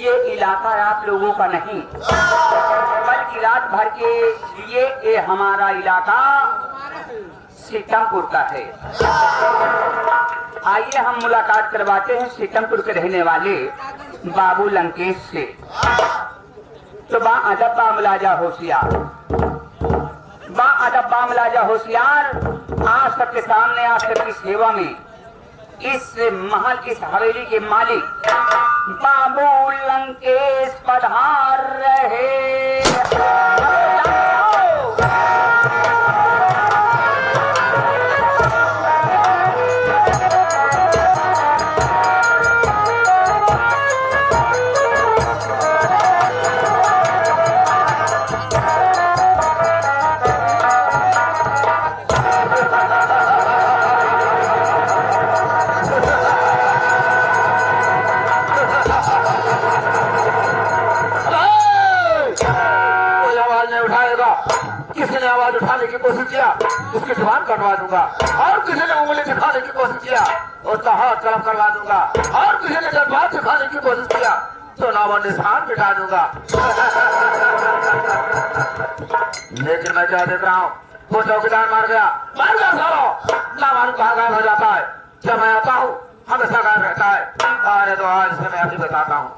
ये इलाका आप लोगों का नहीं, बल्कि रात भर के लिए ये हमारा इलाका सीतमपुर का है। आइए हम मुलाकात करवाते हैं सीतमपुर के रहने वाले बाबू लंकेश से। तो बा अदब बा मुलाजा होशियार, बा अदब बा मुलाजा होशियार, आज सबके सामने आज सबकी सेवा में इस महल इस हवेली के मालिक बाबू लंकेश पधार रहे। आवाज उठाने की कोशिश किया उसकी जुबान कटवा दूंगा, और किसी ने उंगली दिखाने की कोशिश किया उसका हाथ कलम करवा दूंगा, और किसी ने जब बात दिखाने की कोशिश किया तो नाम निशान मिटा दूंगा। लेकिन मैं क्या देख रहा हूँ, वो चौकीदार मार गया सालो, ना मालूम कहाँ गायब हो जाता है। जब मैं आता हूँ हमेशा गायब रहता है। अरे तो आज से मैं अभी बताता हूँ।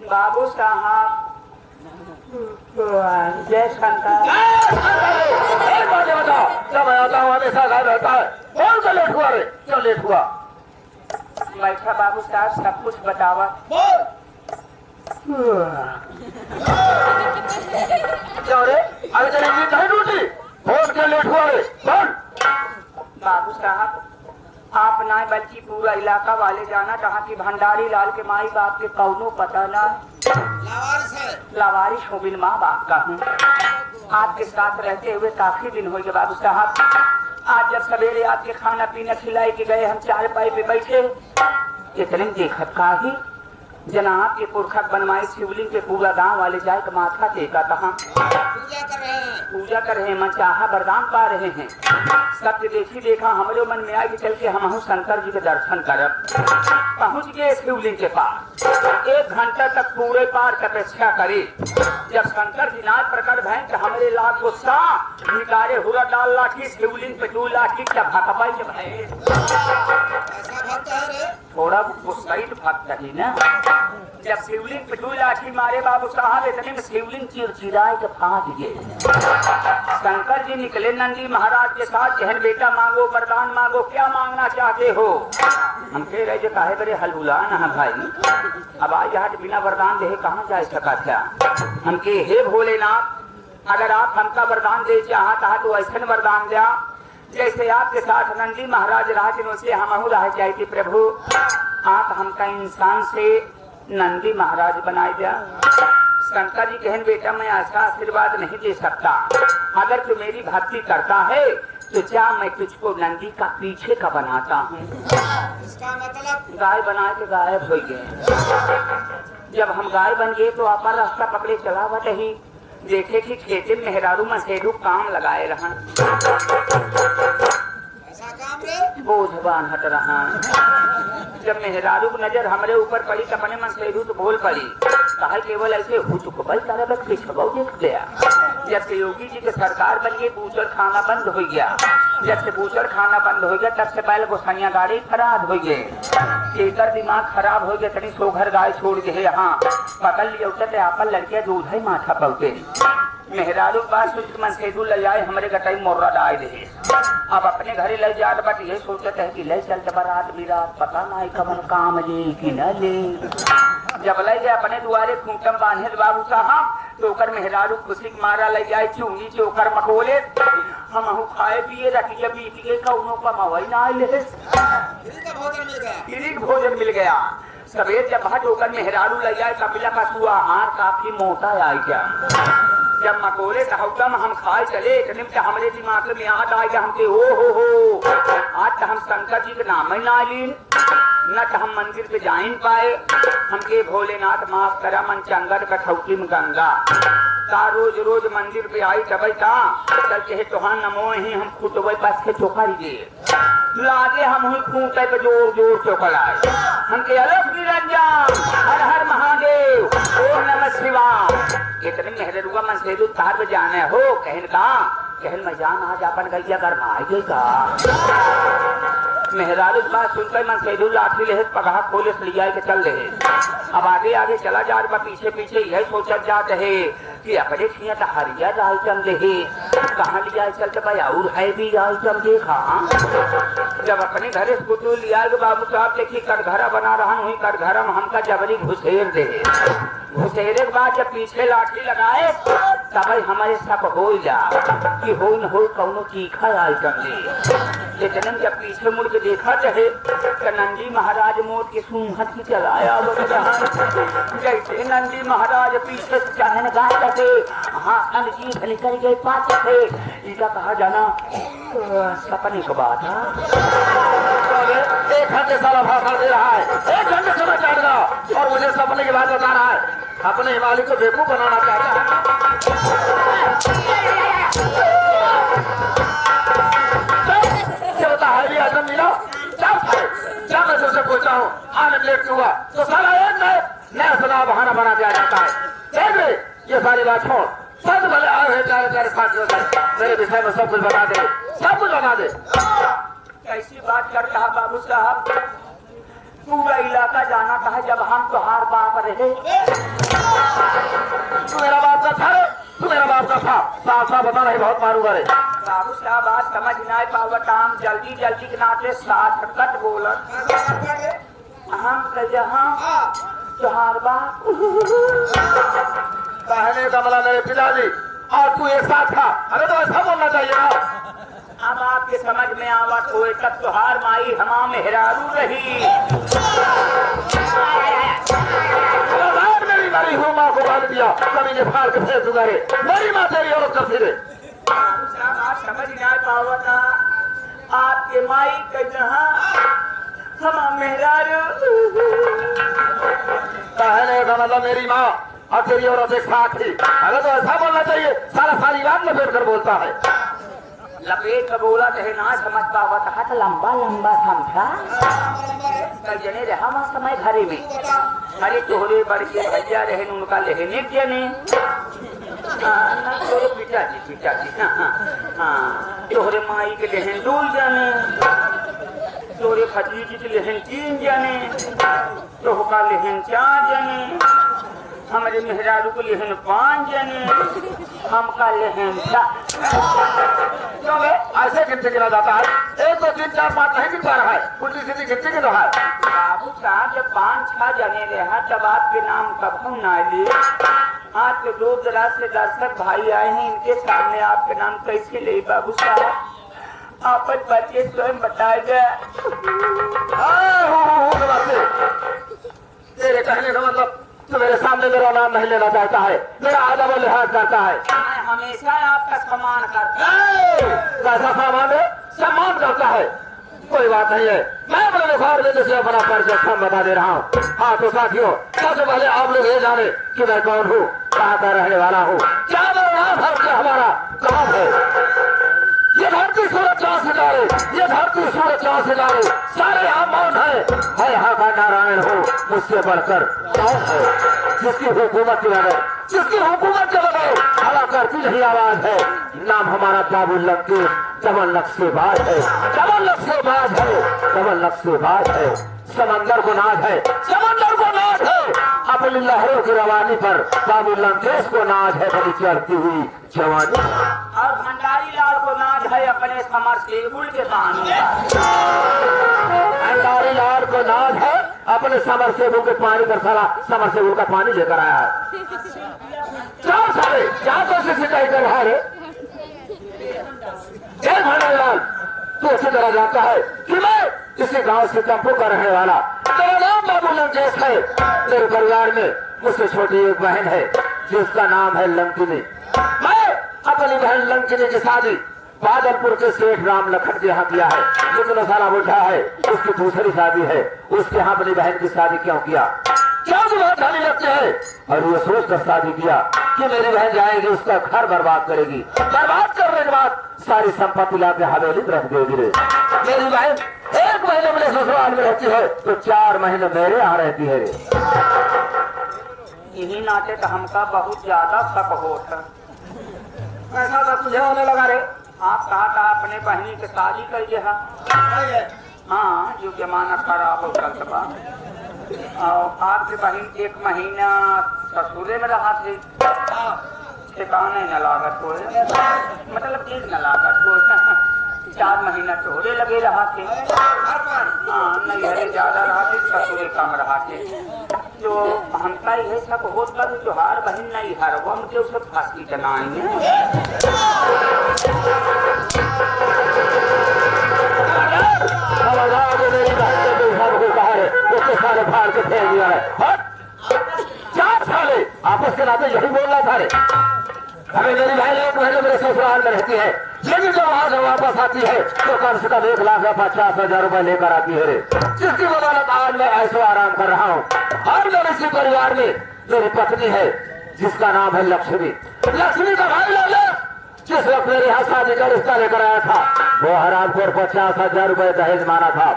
बाबू साहब जय शंकर। जब मैं आता हूँ हमेशा गायब रहता है। कौन सा लेट हुआ रे, क्यों लेट हुआ? बैठा बाबू साहब सब कुछ बतावा। क्यों रे, अरे तेरी नींद नहीं टूटी? कौन क्यों लेट हुआ रे? कौन? बाबू साहब आप ना बल्कि पूरा इलाका वाले जाना कहा कि भंडारी लाल के माई बाप के कौनो पता ना लावारिश हो बिन माँ बाप का हूँ। आपके साथ रहते हुए काफी दिन हो गए बाबू साहब। आज जब सवेरे आपके खाना पीना खिलाए के गए, हम चार पाई पे बैठे, इतने देखत का ही जनाब के पुरखक बनवाए शिवलिंग के पूरा गांव वाले जाए का माथा टेका कहा पूजा कर रहे हैं, मन चाहा वरदान पा रहे हैं। सत्य देखी देखा हमारे मन में आए कि चल के हम शंकर जी के दर्शन करब। पहुंच गए शिवलिंग के पास, 1 घंटा तक पूरे पार तपस्या करी। जब शंकर जी नाथ प्रकट भय तो हमारे लाख गुस्सा निकारे हुआ डाल लाठी शिवलिंग पे 2 लाठी क्या भकबाई जब है थोड़ा गुस्सा ही भक्त ही ना। जब शिवलिंग पे 2 लाठी मारे बाबू साहब इतने में शिवलिंग चिरचिराए के फाट गए। शंकर जी निकले नंदी महाराज के साथ, कहन बेटा मांगो वरदान मांगो, क्या मांगना चाहते हो? हम कह रहे जो काहे बड़े हलुला ना भाई, अब आज यहाँ बिना वरदान दे कहाँ जा सका था। हम के हे भोलेनाथ अगर आप हमका वरदान दे चाहता तो ऐसा वरदान दिया जैसे आपके साथ नंदी महाराज राज से हम रह जाए थे। प्रभु आप हमका इंसान से नंदी महाराज बनाए दिया। शंकर जी कहन बेटा मैं ऐसा आशीर्वाद नहीं दे सकता, अगर तू मेरी भक्ति करता है तो क्या मैं तुझको नंदी का पीछे का बनाता हूँ। इसका मतलब गाय बना के गायब हो गए। जब हम गाय बन गए तो आपा रास्ता पकड़े चलावत ही देखे कि खेते मेहरारू मसेरू काम लगाए रहा, ऐसा काम रे बोझबान हट रहा। जब मेहरारू की नजर हमारे ऊपर पड़ी तो अपने मसेरू तो बोल पड़ी, कहा केवल ऐसे हुचुकबल तारा बस पिछवाओ देख गया। जब से योगी जी के सरकार बन गई बूचर खाना बंद हो गया। जब से बूचर खाना बंद हो गया तब से पहले गोसाइया गाड़ी खराब हो गए, एकर दिमाग खराब हो गया। तनी सोघर गाय छोड़ के यहाँ पकड़ लिया उठते आपन लड़किया दूध है माथा पौते मेहरारू बात सुन मन से ले जाए हमारे गटाई मोर्रा डाल दे। अब अपने घरे ले जा बट ये सोचते है कि ले चलते बारात बिरात पता नहीं कवन काम ले कि न ले। जब ले जाए अपने दुआरे खूंटम बांधे बाबू साहब तो ओकर मेहरारू खुशी मारा ले जाए चूनी चोकर मकोले हम खाए पिए रखिए बीत गए कौनो कमाई ना ले भोजन मिल गया। सवेर जब भाट होकर मेहरारू ले जाए कपिला का सुआहार काफी मोटा आ गया। जब मकोले कहौतम हम खाए चले इतने में हमारे दिमाग में याद आ गया हमके हो आज तो हम शंकर जी के नाम ही ना लीन न तो हम मंदिर पे जा ही पाए। हमके भोलेनाथ माफ करा मन चंगल कठौती में गंगा ता रोज रोज मंदिर पे आई तब चल के तोहार नमो ही हम खुटबे पास के चोखा दे लागे हम हुई खूंटे पे जोर जोर चौकल आए हमके अलग निरंजन हर हर महादेव ओम नमः शिवाय इतने मेहरुआ मन से तार पे जाने हो कहन में जान आज अपन गैया घर में आई का मेहरारू बात सुनकर मन से लाठी ले पगहा खोले लिया के चल रहे। अब आगे आगे चला जा रहा पीछे पीछे यही सोचल जाते है कि अपने खिया तो हरिया राय चल रहे कहाँ लिया चलते भाई और है भी राय चल देखा जब अपने घरे स्कूटू लिया के बाबू साहब देखी कटघरा बना रहा हूँ कटघरा में हमका जबरी घुसेर दे घुसेरे के बाद जब पीछे लाठी लगाए तब हमारे सब हो जा कि हो न हो कौनो चीखा आय चंदे इतने जब पीछे मुड़ के देखा चाहे तो नंदी महाराज मोड़ के सूंघत की चलाया जैसे नंदी महाराज पीछे से चाहे गाय थे हाँ अंजीत निकल गए पास थे इनका कहा जाना सपने की बात है। एक घंटे सारा भाषण दे रहा है 1 घंटे समय काट रहा और मुझे सपने की बात बता रहा है अपने हिमालय को बेवकूफ बनाना चाहता है भी आजम मिला क्या मैं तुझसे पूछता हूँ आने लेट हुआ तो सारा एक नया सदा बहाना बना दिया जाता है। देख ले ये सारी बात छोड़ सब भले आ रहे प्यारे साथियों मेरे विषय में सब कुछ बता दे सब कुछ बता दे। कैसी बात करता है बाबू साहब पूरा इलाका जाना था जब हम तुहार बाप रहे तू मेरा बाप का था तू मेरा बाप का था साफ साफ बता नहीं बहुत मारूंगा रे बाबू साहब आज समझ नहीं पावत हम जल्दी जल्दी के नाते साथ कट बोलत हम जहाँ तुहार बाप कहने का मतलब मेरे पिताजी और तू एक साथ था अरे तो ऐसा बोलना चाहिए ना। अब आपके समझ में आवत हुए तब तुहार माई हमा मेहरारू रही मेरी मरी हूँ माँ को बांध दिया कभी ने फाड़ के फेंक दूंगा रे मेरी माँ तेरी और कर फिरे आप समझ नहीं पावता आपके माई का जहाँ हमा मेहरारू कहने का मतलब मेरी माँ और तेरी औरत एक साथ थी अगर तो ऐसा बोलना चाहिए सारी बात लपेट कर बोलता है लपेट कर बोला कहे ना समझ पावत हाथ लंबा लंबा समझा कल जने रहा वहाँ समय घरे में अरे तोहरे बड़के भैया रहे उनका लेने जने तोरे पिताजी हाँ तोहरे माई के लेहन 2 जने तोरे भतीजी के लेहन 3 जने तोहका लेहन 4 जने हमारे मेहरारू को लेहन 5 जने हमका लेहन ऐसे गिनती गिना जाता है 1 2 3 4 5 नहीं गिन पा रहा है उल्टी सीधी गिनती गिन रहा है। बाबू साहब जब 5-6 जने रहा तब आपके नाम कब हम ना लिए आज तो दूर दराज से दर्शक भाई आए हैं इनके सामने आपके नाम कैसे ले बाबू साहब आप बच्चे स्वयं बताएगा तेरे कहने का मतलब तो मेरे सामने मेरा नाम नहीं लेना चाहता है मेरा आदब और लिहाज करता है मैं हमेशा आपका सम्मान करता हूँ। कैसा सामान है सम्मान करता है कोई बात नहीं है मैं अपने बुखार में से अपना परिचय हम बता दे रहा हूँ। हाँ तो साथियों सबसे पहले आप लोग ये जाने कि मैं कौन हूँ कहाँ का रहने वाला हूँ क्या मेरा नाम है हमारा कहाँ है ये धरती सूरज चाँद सितारे ये धरती सूरज चाँद सितारे सारे यहाँ मौन है यहाँ का नारायण हो मुझसे बढ़कर कौन है जिसकी हुकूमत के बगैर हवा करती नहीं आवाज है नाम हमारा बाबू लंके डबल नक्शेबाज है डबल नक्शेबाज है समंदर को नाज है अपनी लहरों की रवानी पर बाबू लंकेश को नाज है बड़ी चढ़ती हुई जवानी और भंडारी लाल को नाज है अपने समर सेबुल के पानी भंडारी लाल को नाज है अपने समर सेबुल के पानी पर सारा समर सेबुल का पानी लेकर आया है क्या कोशिश सिंचाई कर रहा है भंडारी लाल तू अच्छी तरह जानता है कि मैं इसी गांव से चंपू का रहने वाला मेरा नाम बाबू लंकेश है मेरे परिवार में मुझसे छोटी एक बहन है जिसका नाम है लंकिनी अपनी बहन लंकिनी की शादी बादलपुर के सेठ राम लखन के यहाँ किया है। जितना साला बुढ़ा है उसकी दूसरी शादी है, उसके यहाँ अपनी बहन की शादी क्यों किया? क्या बात खाली लगते है? और वो सोच कर शादी किया कि मेरी बहन जाएगी उसका घर बर्बाद करेगी, बर्बाद करने के बाद सारी संपत्ति ला के हवेली में रख देगी। मेरी बहन 1 महीने मेरे ससुराल में रहती है तो 4 महीने मेरे यहाँ रहती है। यही नाते तो हमका बहुत ज्यादा शक होता। ऐसा सब तुझे होने लगा रे? आप कहा अपने बहनी के शादी कर दिया। हाँ, जो जमाना खराब हो सकता। और आपकी बहन 1 महीना ससुरे में रहा थे, ठिकाने न लागत हो, मतलब ठीक न लागत हो। 4 महीना चोरे लगे रहा थे। हाँ, नैहरे ज्यादा रहा थे, ससुरे कम रहा थे। जो हमका यह सब होता है, जो हार बहन नहीं हर वो मुझे उसे फांसी चलाएंगे। उसके सारे फाड़ के फेंक दिया है। 4 साले आपस के नाते यही बोल रहा था रे। अरे मेरी बहन 1 महीने मेरे ससुराल में रहती है, लेकिन जब वहां से वापस आती है तो कम से कम 1,50,000 रुपए लेकर आती है रे। जिसकी बदौलत आज मैं ऐसे आराम कर रहा हूँ। और मेरे इसी परिवार में मेरी पत्नी है जिसका नाम है लक्ष्मी। लक्ष्मी का भाई लाला जिस वक्त मेरे यहाँ शादी का रिश्ता लेकर आया था वो हराम को 50,000 रुपए दहेज माना था।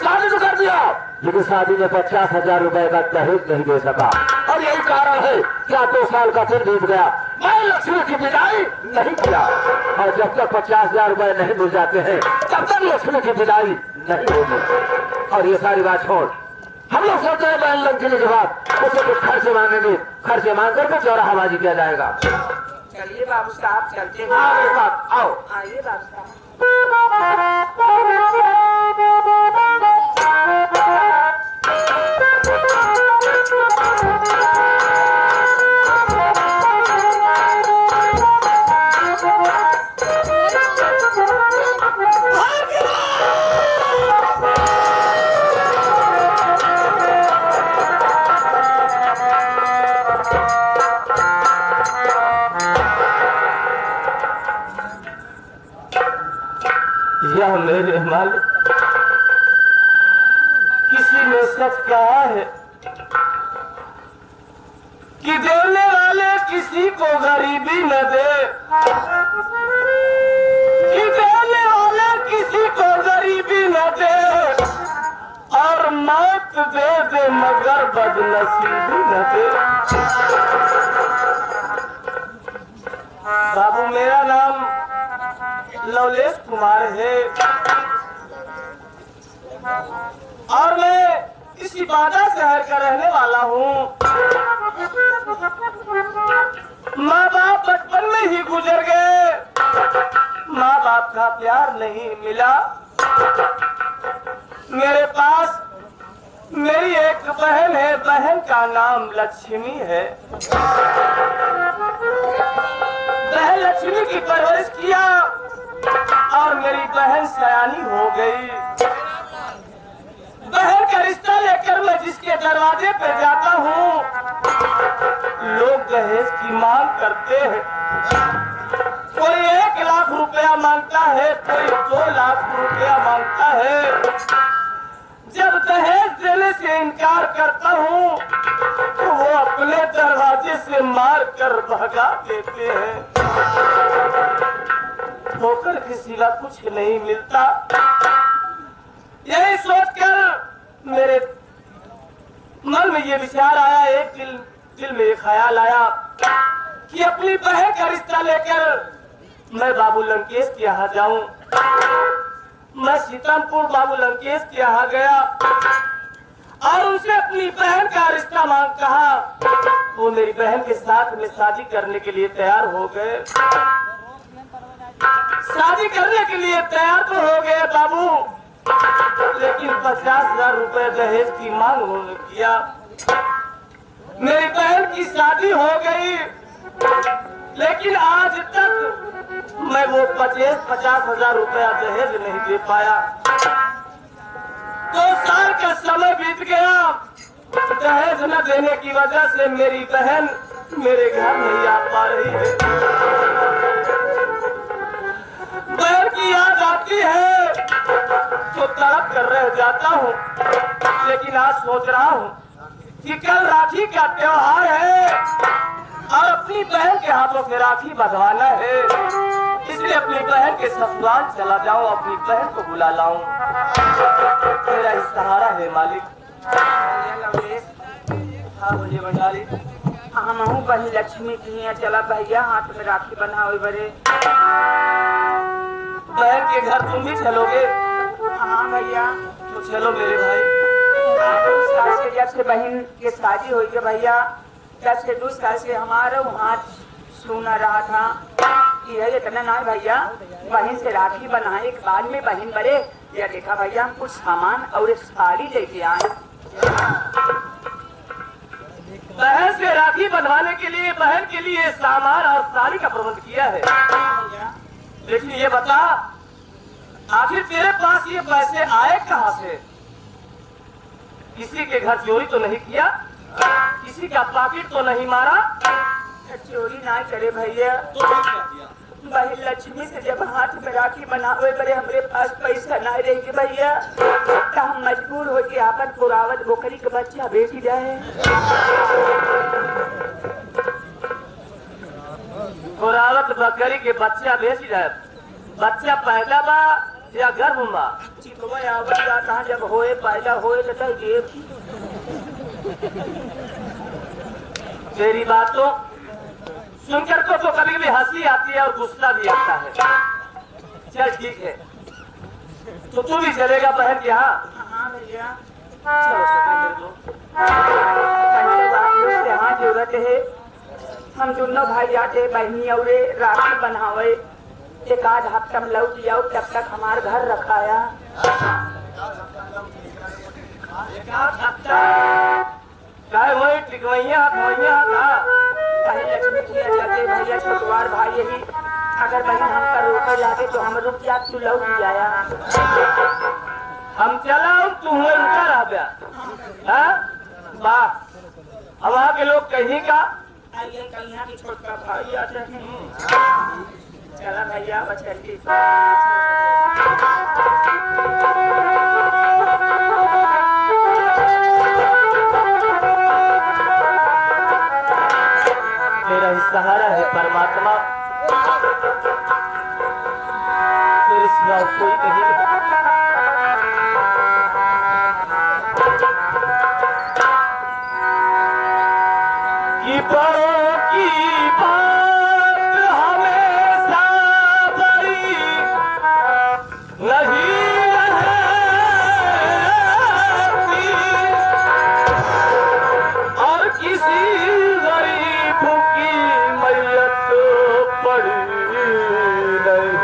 शादी तो कर दिया लेकिन शादी में 50,000 रुपए का दहेज नहीं दे सका। और यही कारण है क्या 2 साल का फिर बीत गया, मैं लक्ष्मी की विदाई नहीं किया। और जब तक 50,000 रुपए नहीं मिल जाते हैं तब तक लक्ष्मी की विदाई नहीं होगी। और ये सारी बात छोड़, हम लोग सोचते हैं बहन लंकिनी के बाद उसे कुछ खर्चे मांगेंगे, खर्चे मांग करके चौराहाबाजी किया जाएगा। चलिए बाबू साहब चलते हैं। मेरे साथ आओ। आइए बाबू साहब। यह मेरे मालिक किसी ने सच कहा है कि देने वाले किसी को गरीबी न दे, कि देने वाले किसी को गरीबी न दे, और मौत दे दे मगर बदनसीबी न दे। बाबू मेरा नाम लवलेश कुमार है और मैं इसी बादा शहर का रहने वाला हूँ। माँ बाप बचपन में ही गुजर गए, माँ बाप का प्यार नहीं मिला। मेरे पास मेरी एक बहन है, बहन का नाम लक्ष्मी है। बहन लक्ष्मी की परवरिश किया और मेरी बहन सयानी हो गई। बहन का रिश्ता लेकर मैं जिसके दरवाजे पे जाता हूँ लोग दहेज की मांग करते हैं। कोई 1 लाख रुपया मांगता है, कोई 2 लाख रुपया मांगता है। जब दहेज देने से इनकार करता हूँ तो वो अपने दरवाजे से मार कर भगा देते हैं। ठोकर के सिवा कुछ नहीं मिलता। यही सोचकर मेरे मन में ये विचार आया, एक दिल में एक ख्याल आया कि अपनी बहन का रिश्ता लेकर मैं बाबू लंकेश के यहाँ जाऊं। मैं सीतामपुर बाबू लंकेश के यहाँ गया और उनसे अपनी बहन का रिश्ता मांग कहा। वो मेरी बहन के साथ में शादी करने के लिए तैयार हो गए। शादी करने के लिए तैयार तो हो गए बाबू, लेकिन 50,000 रुपए दहेज की मांग उन्होंने किया। मेरी बहन की शादी हो गई, लेकिन आज तक मैं वो 50,000 रुपया दहेज नहीं दे पाया। 2 साल का समय बीत गया। दहेज न देने की वजह से मेरी बहन मेरे घर नहीं आ पा रही है। जाता हूँ, लेकिन आज सोच रहा हूँ कि कल राखी का त्योहार है और अपनी बहन के हाथों से राखी बंधवाना है, इसलिए अपनी बहन के ससुराल चला जाऊं, अपनी बहन को बुला लाऊं। मेरा ही सहारा है मालिक। हाँ बोलिए भंडारी। हम हूँ बहन लक्ष्मी की यहाँ चला भैया हाथ में राखी बंधावे बड़े। बहन के घर तुम भी चलोगे? हाँ भैया। तो चलो मेरे भाई। साल से जब से बहन के शादी हुई है भैया, तब से 2 साल से हमारा हाथ सुना रहा था। ये इतना ना भैया, बहन से राखी बनाने के बाद में बहन बड़े या देखा भैया हम कुछ सामान और एक साड़ी लेके आए। बहन से राखी बनवाने के लिए बहन के लिए सामान और साड़ी का प्रबंध किया है। लेकिन ये बता, आखिर तेरे पास ये पैसे आए कहाँ से? किसी के घर चोरी तो नहीं किया? किसी का पॉकेट तो नहीं मारा? चोरी ना करे भैया। तो ठीक कर दिया। बहन लक्ष्मी से जब हाथ में राखी बनावे बड़े हमरे पास पैसा ना रहेगी भैया, तो हम मजबूर हो के आपन पुरावत बोकरी के बच्चा बेची जाए। पुरावत बकरी के बच्चा बेच जाए। बच्चा पैदा बा या गर्भ बा? चितवा आवत जाता जब होए पैदा होए तो जेब। तेरी बातों सुनकर तो कभी कभी हंसी आती है और गुस्सा भी आता है। चल ठीक है, तो तू भी चलेगा बहन के यहाँ? हाँ भैया। चलो चलते हैं। पहले बात लोग से हाँ जरूरत है, हम दोनों भाई जाते बहनी और राखी बनावे, एक आध हफ्ता में लौट जाओ, तब तक हमारे घर रखाया। एक आध हफ्ता चाहे वही टिकवैया था। बहन लक्ष्मी की चलते भैया छोटवार भाई यही, अगर बहन हमका रोके जाते तो हम रुक जा, तू लौट जाया। हम चला तू हुए रुका रह गया। वाह, अब वहाँ के लोग कहीं का आइए कहीं की छोटका भाई आते हैं। चला भैया बचल की। मेरा ही सहारा है परमात्मा, मेरे सिवा कोई नहीं। कि बड़ों की बात हमेशा बड़ी नहीं रहती, और किसी गरीब की मैयत पड़ी नहीं रहे।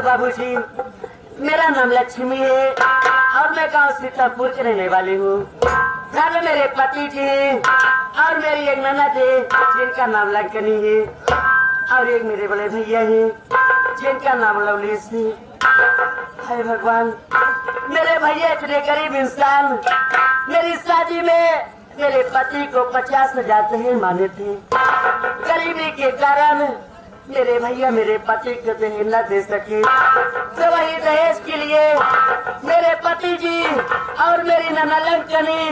बाबूजी, मेरा नाम लक्ष्मी है और मैं गांव सीतापुर के रहने वाली हूँ। घर में मेरे पति जी और मेरी एक ननद है जिनका नाम लंकनी है और एक मेरे बड़े भैया है जिनका नाम लवलेश है। हाय भगवान, मेरे भैया इतने गरीब इंसान, मेरी शादी में मेरे पति को 50,000 दहेज माने थे। गरीबी के कारण मेरे भैया मेरे पति को दहेज न दे सके, तो वही दहेज के लिए मेरे पति जी और मेरी नना लंकनी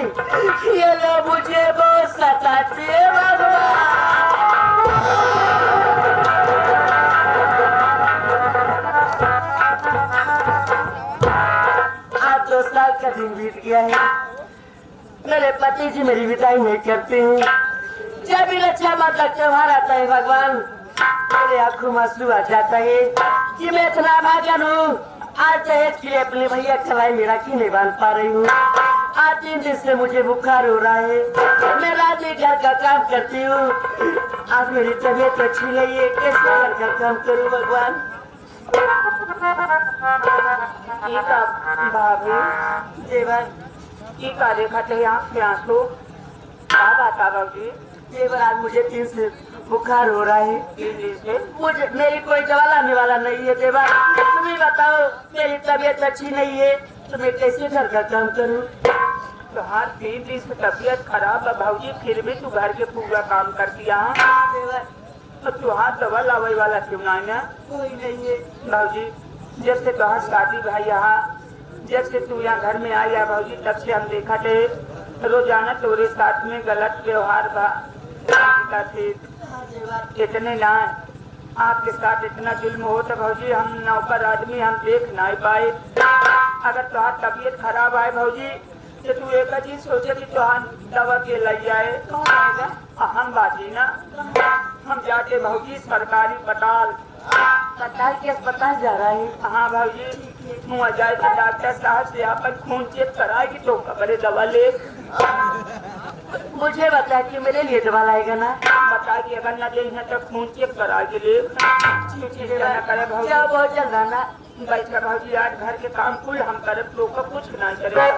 ये लोग मुझे बहुत सताते हैं भगवान। आज 2 साल का दिन बीत गया है, मेरे पति जी मेरी विदाई नहीं करते हैं। जब भी रक्षाबंधन का त्योहार आता है भगवान, मेरे आंखों में आंसू आ जाता है कि मैं इतना भागन हूँ। आज दहेज के लिए अपने भैया कलाई मेरा की नहीं बांध पा रही हूँ। आज 3 दिन से मुझे बुखार हो रहा है, मैं रात में घर का काम करती हूँ। आज मेरी तबीयत अच्छी नहीं है, कैसे घर का काम करूँ भगवान। भाभी देवर की का देखा थे आँख से आंसू क्या बात है बाबूजी? देवर, आज मुझे 3 से बुखार हो रहा है। मुझे मेरी कोई दवा लाने वाला नहीं है देवर, तुम ही बताओ, मेरी तबीयत अच्छी नहीं है तो मैं कैसे घर का काम करूं। तुम्हार 3 दिन से तबीयत खराब है भाजी, फिर भी तू घर के पूरा काम कर दिया। देवर, तो तुहार दवा लावे वाला क्यों ना है? कोई नहीं है भाजी, जब से तुहार शादी भाई यहाँ, जब से तू यहाँ घर में आया भाजी, तब से हम देखा थे रोजाना तोरे साथ में गलत व्यवहार थे। इतने ना आपके साथ इतना जुल्म हो तो भाजी हम नौकर आदमी हम देख नहीं पाए। अगर तुहार तबीयत खराब आए भाजी तो तू एक चीज सोचे कि तुहार दवा के लग जाए। कौन आएगा? हम बाजी ना, हम जाके भाजी सरकारी अस्पताल के अस्पताल जा रहा है। हाँ भाजी, मुँह जाए तो डॉक्टर साहब से आपन खून चेक कराएगी तो कबरे दवा ले। मुझे बता कि मेरे लिए दवा लाएगा ना? बता कि अगर न दे तो खून चेक करा के ले। चिंता न करे भाजी, क्या बहुत जल्द आना। बैठ कर भाजी आज घर के काम कुल हम करे, तो कुछ नहीं करे।